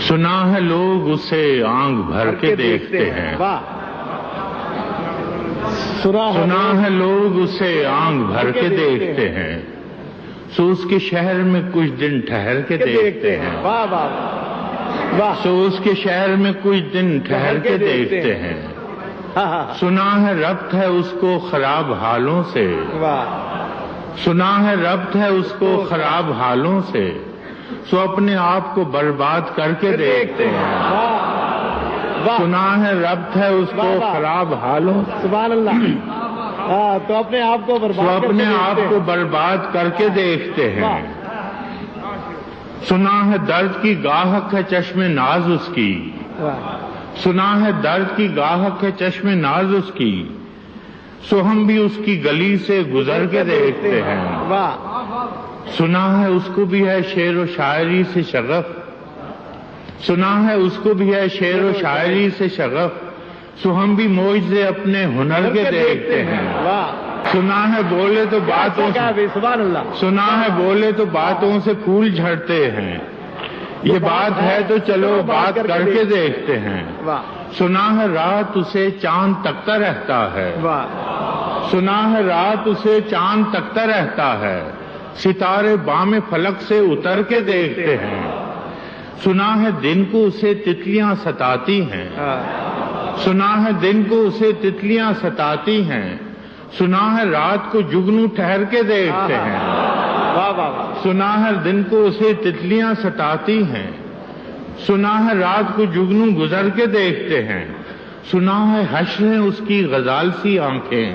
सुना है लोग उसे आंख भर के देखते हैं। सुना है लोग उसे आंख भर के देखते हैं, सो उसके शहर में कुछ दिन ठहर के देखते हैं। वाह वाह वाह। सो उसके शहर में कुछ दिन ठहर के देखते हैं। सुना है रब्त है उसको खराब हालों से। सुना है रब्त है उसको खराब हालों से, सो अपने आप को बर्बाद करके देखते हैं। सुना है रब्त है उसको खराब हालों, सुभान अल्लाह। तो अपने आप को बर्बाद, सो अपने आप को बर्बाद करके देखते हैं। सुना है दर्द की गाहक है चश्मे नाज उसकी। सुना है दर्द की गाहक है चश्मे नाज उसकी, सो हम भी उसकी गली से गुजर के देखते हैं। सुना है उसको भी है शेर व शायरी से शगफ। सुना है उसको भी है शेर व शायरी से शगफ, सो हम भी मौजे अपने हुनर के देखते हैं। सुना है बोले तो बातों से, सुना है बोले तो बातों से फूल झड़ते हैं, ये बात है तो चलो बात करके देखते हैं। सुना है रात उसे चांद तकता रहता है। सुना है रात उसे चांद तकता रहता है, सितारे बामे फलक से उतर के देखते हैं। सुना है दिन को उसे तितलियां सताती हैं। सुना है दिन को उसे तितलियां सताती हैं, सुना है रात को जुगनू ठहर के देखते हैं। सुना है दिन को उसे तितलियां सताती हैं, सुना है रात को जुगनू गुजर के देखते हैं। सुना है हश्र है उसकी गजाल सी आंखें।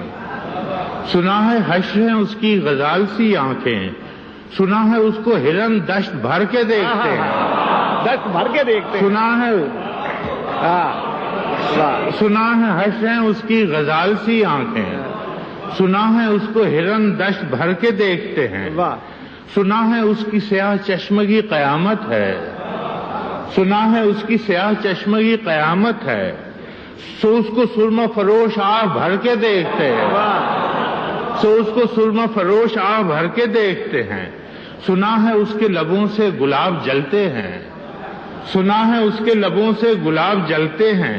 सुना है हश्र है उसकी गजाल सी आंखें, सुना है उसको हिरन दश्त भर के देखते हैं। दश्त भर के देखते हैं। सुना है सुना है हश्र है उसकी गजाल सी आंखें, सुना है उसको हिरन दश्त भर के देखते हैं। सुना है उसकी स्याह चश्मगी कयामत है। सुना है उसकी स्याह चश्मगी कयामत है, सो उसको सुरमा फरोश आह भर के देखते हैं। सो उसको सुरमा फरोश आह भर के देखते हैं। सुना है उसके लबों से गुलाब जलते हैं। सुना है उसके लबों से गुलाब जलते हैं,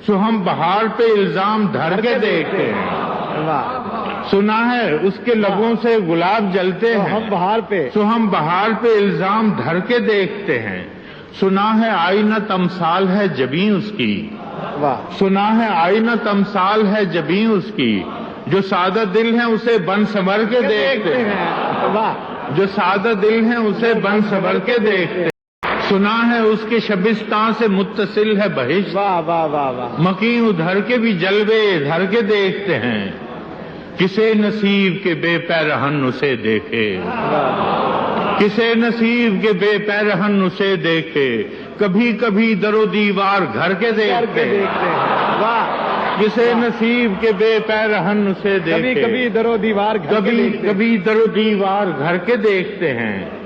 सो हम बहार पे इल्जाम धर के देखते हैं। सुना है उसके लबों से गुलाब जलते हैं, हम बहार पे, सो हम बहार पे इल्जाम धर के देखते हैं। सुना है आईना तमसाल है जबीं उसकी। सुना है आईना तमसाल है जबीं उसकी, जो सादा दिल है उसे बन संवर के देखते हैं। जो सादा दिल है उसे बन संवर के देखते हैं। सुना है उसके शबिस्तान से मुत्तसिल है बहिश्त। मकीन उधर के भी जलवे इधर के देखते हैं, किसे नसीब के बेपैरहन उसे देखे। किसे नसीब के बेपैरहन उसे देखे, कभी कभी दरो दीवार घर के देखते हैं। किसे नसीब के बेपैरहन उसे देखे, कभी कभी दरो दीवार कभी कभी दरो दीवार घर के देखते हैं।